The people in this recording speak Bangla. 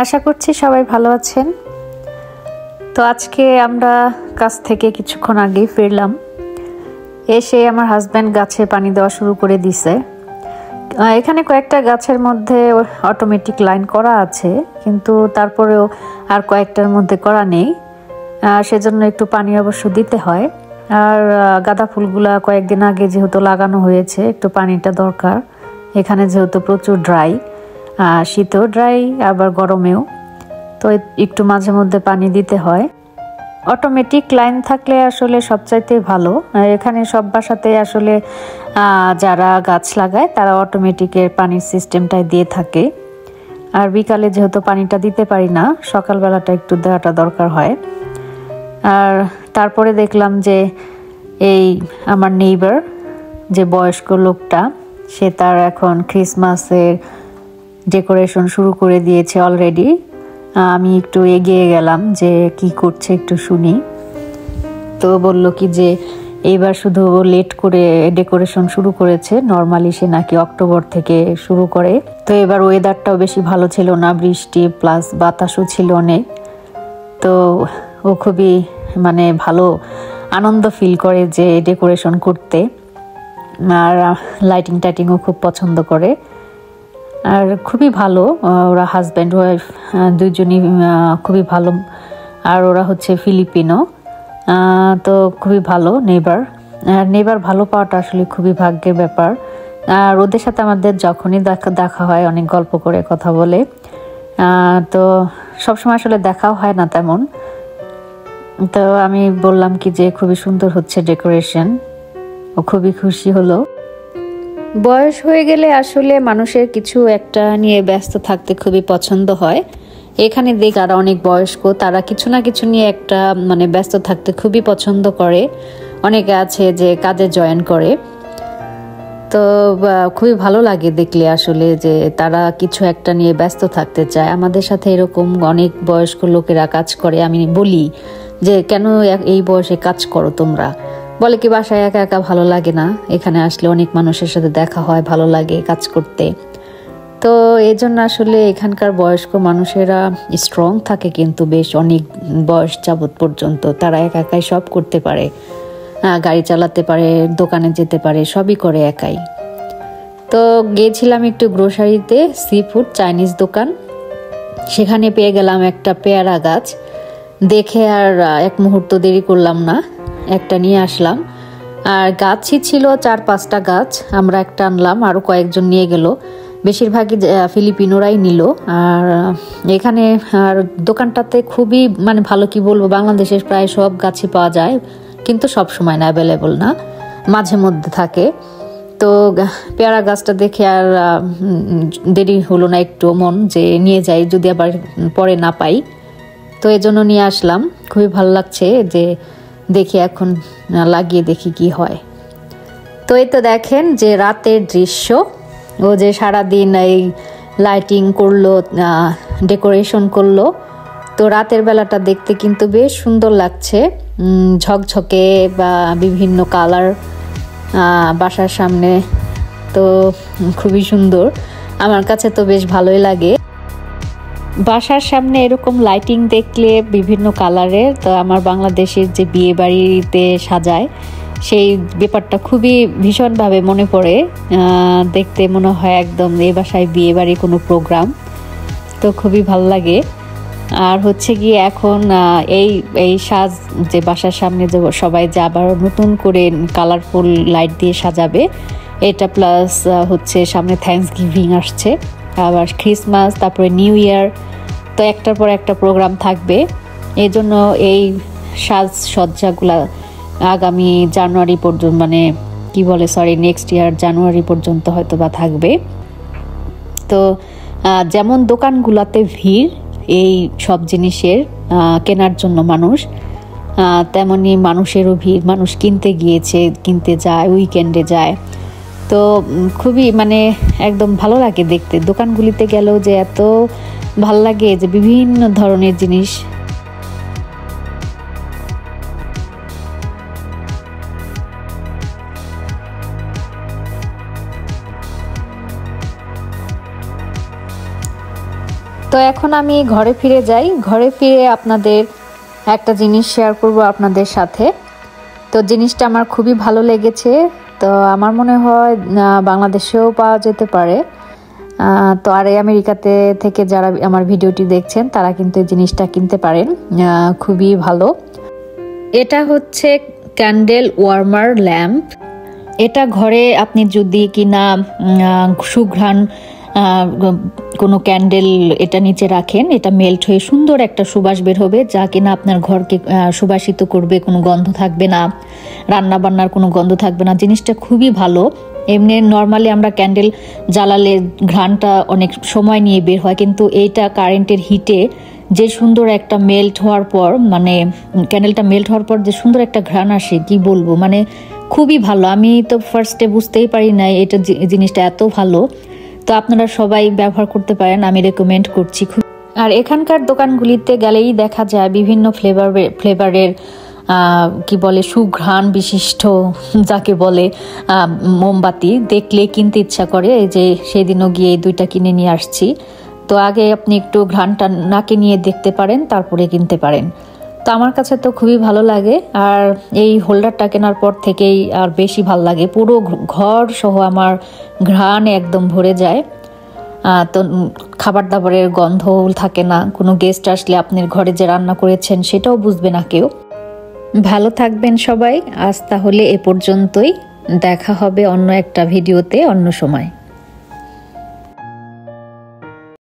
আশা করছি সবাই ভালো আছেন। তো আজকে আমরা কাজ থেকে কিছুক্ষণ আগেই ফিরলাম। এসে আমার হাজব্যান্ড গাছে পানি দেওয়া শুরু করে দিছে। এখানে কয়েকটা গাছের মধ্যে অটোমেটিক লাইন করা আছে, কিন্তু তারপরেও আর কয়েকটার মধ্যে করা নেই, সেজন্য একটু পানি অবশ্য দিতে হয়। আর গাঁদা ফুলগুলা কয়েকদিন আগে যেহেতু লাগানো হয়েছে, একটু পানিটা দরকার। এখানে যেহেতু প্রচুর ড্রাই, শীতেও ড্রাই আবার গরমেও, তো একটু মাঝে মধ্যে পানি দিতে হয়। অটোমেটিক লাইন থাকলে আসলে সবচাইতে ভালো। আর এখানে সব বাসাতে আসলে যারা গাছ লাগায় তারা অটোমেটিকের পানির সিস্টেমটাই দিয়ে থাকে। আর বিকালে যেহেতু পানিটা দিতে পারি না, সকালবেলাটা একটু দেওয়াটা দরকার হয়। আর তারপরে দেখলাম যে এই আমার নেইবার, যে বয়স্ক লোকটা, সে তার এখন ক্রিসমাসের ডেকোরেশন শুরু করে দিয়েছে অলরেডি। আমি একটু এগিয়ে গেলাম যে কি করছে একটু শুনি। তো বলল কি যে এইবার শুধু লেট করে ডেকোরেশন শুরু করেছে, নর্মালি সে নাকি অক্টোবর থেকে শুরু করে। তো এবার ওয়েদারটাও বেশি ভালো ছিল না, বৃষ্টি প্লাস বাতাসও ছিল অনেক। তো ও খুবই ভালো আনন্দ ফিল করে যে ডেকোরেশন করতে, আর লাইটিং টাইটিংও খুব পছন্দ করে। আর খুবই ভালো, ওরা হাজব্যান্ড ওয়াইফ দুইজনই খুবই ভালো। আর ওরা হচ্ছে ফিলিপিনো, তো খুবই ভালো নেইবার। আর নেইবার ভালো পাওয়াটা আসলে খুবই ভাগ্যের ব্যাপার। আর ওদের সাথে আমাদের যখনই দেখা হয় অনেক গল্প করে কথা বলে, তো সবসময় আসলে দেখাও হয় না তেমন। তো আমি বললাম কি যে খুবই সুন্দর হচ্ছে ডেকোরেশন, ও খুবই খুশি হলো। বয়স হয়ে গেলে আসলে মানুষের কিছু একটা নিয়ে ব্যস্ত থাকতে খুবই পছন্দ হয়। এখানে দেখ যারা অনেক বয়স্ক, তারা কিছু না কিছু নিয়ে একটা ব্যস্ত থাকতে খুবই পছন্দ করে। অনেকে আছে যে কাজে জয়েন করে, তো খুবই ভালো লাগে দেখলে আসলে যে তারা কিছু একটা নিয়ে ব্যস্ত থাকতে চায়। আমাদের সাথে এরকম অনেক বয়স্ক লোকেরা কাজ করে। আমি বলি যে কেন এই বয়সে কাজ করো তোমরা? বলে কি বাসায় একা একা ভালো লাগে না, এখানে আসলে অনেক মানুষের সাথে দেখা হয়, ভালো লাগে কাজ করতে। তো এই জন্য আসলে এখানকার বয়স্ক মানুষেরা স্ট্রং থাকে, কিন্তু বেশ অনেক বয়স যাবৎ পর্যন্ত তারা একা একাই সব করতে পারে, গাড়ি চালাতে পারে, দোকানে যেতে পারে, সবই করে একাই। তো গিয়েছিলাম একটু গ্রোসারিতে, সি ফুড চাইনিজ দোকান, সেখানে পেয়ে গেলাম একটা পেয়ারা গাছ। দেখে আর এক মুহূর্ত দেরি করলাম না, একটা নিয়ে আসলাম। আর গাছই ছিল 4-5টা গাছ, আমরা একটা আনলাম, আরও কয়েকজন নিয়ে গেল। বেশিরভাগই ফিলিপিনোরাই নিল। আর এখানে আর দোকানটাতে খুবই ভালো, কি বলবো, বাংলাদেশের প্রায় সব গাছই পাওয়া যায়, কিন্তু সব সময় না, অ্যাভেলেবল না, মাঝে মধ্যে থাকে। তো পেয়ারা গাছটা দেখে আর দেরি হলো না, একটু মন যে নিয়ে যাই, যদি আবার পরে না পাই। তো এজন্য নিয়ে আসলাম, খুবই ভালো লাগছে যে দেখি এখন লাগিয়ে দেখি কি হয়। তো এই তো দেখেন যে রাতের দৃশ্য, ও যে সারাদিন এই লাইটিং করলো, ডেকোরেশন করলো। তো রাতের বেলাটা দেখতে কিন্তু বেশ সুন্দর লাগছে, ঝকঝকে বা বিভিন্ন কালার বাসার সামনে। তো খুবই সুন্দর, আমার কাছে তো বেশ ভালোই লাগে বাসার সামনে এরকম লাইটিং দেখলে বিভিন্ন কালারের। তো আমার বাংলাদেশের যে বিয়ে বাড়িতে সাজায়, সেই ব্যাপারটা খুবই ভীষণভাবে মনে পড়ে। দেখতে মনে হয় একদম এই বাসায় বিয়ে বাড়ি কোনো প্রোগ্রাম, তো খুবই ভালো লাগে। আর হচ্ছে গিয়ে এখন এই সাজ যে বাসার সামনে যে সবাই যে আবার নতুন করে কালারফুল লাইট দিয়ে সাজাবে, এটা প্লাস হচ্ছে সামনে থ্যাঙ্কসগিভিং আসছে, আবার ক্রিসমাস, তারপরে নিউ ইয়ার, তো একটার পর একটা প্রোগ্রাম থাকবে। এই জন্য এই সাজসজ্জাগুলা আগামী জানুয়ারি পর্যন্ত, নেক্সট ইয়ার জানুয়ারি পর্যন্ত হয়তো বা থাকবে। তো যেমন দোকানগুলোতে ভিড় এই সব জিনিসের কেনার জন্য মানুষ, তেমনি মানুষেরও ভিড়, মানুষ কিনতে যায়, উইকেন্ডে যায়। তো খুবই একদম ভালো লাগে দেখতে, দোকানগুলিতে গেলেও যে এত ভাল লাগে যে বিভিন্ন ধরনের জিনিস। তো এখন আমি ঘরে ফিরে যাই। ঘরে ফিরে আপনাদের একটা জিনিস শেয়ার করব আপনাদের সাথে। তো জিনিসটা আমার খুবই ভালো লেগেছে। তো আমার মনে হয় বাংলাদেশেও পাওয়া যেতে পারে। তো আর এই আমেরিকাতে থেকে যারা আমার ভিডিওটি দেখছেন তারা কিন্তু এই জিনিসটা কিনতে পারেন, খুবই ভালো। এটা হচ্ছে ক্যান্ডেল ওয়ার্মার ল্যাম্প। এটা ঘরে আপনি যদি কিনা সুঘ্রাণ কোনো ক্যান্ডেল এটা নিচে রাখেন, এটা মেল্ট হয়ে সুন্দর একটা সুবাস বের হবে, যা কিনা আপনার ঘরকে সুবাসিত করবে। কোনো গন্ধ থাকবে না, রান্না বান্নার কোনো গন্ধ থাকবে না। জিনিসটা খুবই ভালো। এমনি নর্মালি আমরা ক্যান্ডেল জ্বালালে ঘ্রাণটা অনেক সময় নিয়ে বের হয়, কিন্তু এইটা কারেন্টের হিটে যে সুন্দর একটা মেল্ট হওয়ার পর, মানে ক্যান্ডেলটা মেল্ট হওয়ার পর যে সুন্দর একটা ঘ্রাণ আসে, কি বলবো, মানে খুবই ভালো। আমি তো ফার্স্টে বুঝতেই পারি না এটা জিনিসটা এত ভালো। তো আপনারা সবাই ব্যবহার করতে পারেন, আমি রেকমেন্ড করছি। আর এখানকার দোকানগুলিতে গেলেই দেখা যায় বিভিন্ন ফ্লেভারের কি বলে সুঘ্রাণ বিশিষ্ট যাকে বলে মোমবাতি, দেখলে কিনতে ইচ্ছা করে। এই যে সেদিনও গিয়ে এই 2টা কিনে নিয়ে আসছি। তো আগে আপনি একটু ঘ্রাণটা নাকে নিয়ে দেখতে পারেন, তারপরে কিনতে পারেন। তো আমার কাছে তো খুবই ভালো লাগে। আর এই হোল্ডারটা কেনার পর থেকেই আর বেশি ভালো লাগে। পুরো ঘর সহ আমার ঘ্রাণ একদম ভরে যায়। তো খাবার দাবারের গন্ধও থাকে না। কোনো গেস্ট আসলে আপনার ঘরে যে রান্না করেছেন সেটাও বুঝবে না কেউ। ভালো থাকবেন সবাই। আজ তাহলে এ পর্যন্তই, দেখা হবে অন্য একটা ভিডিওতে অন্য সময়।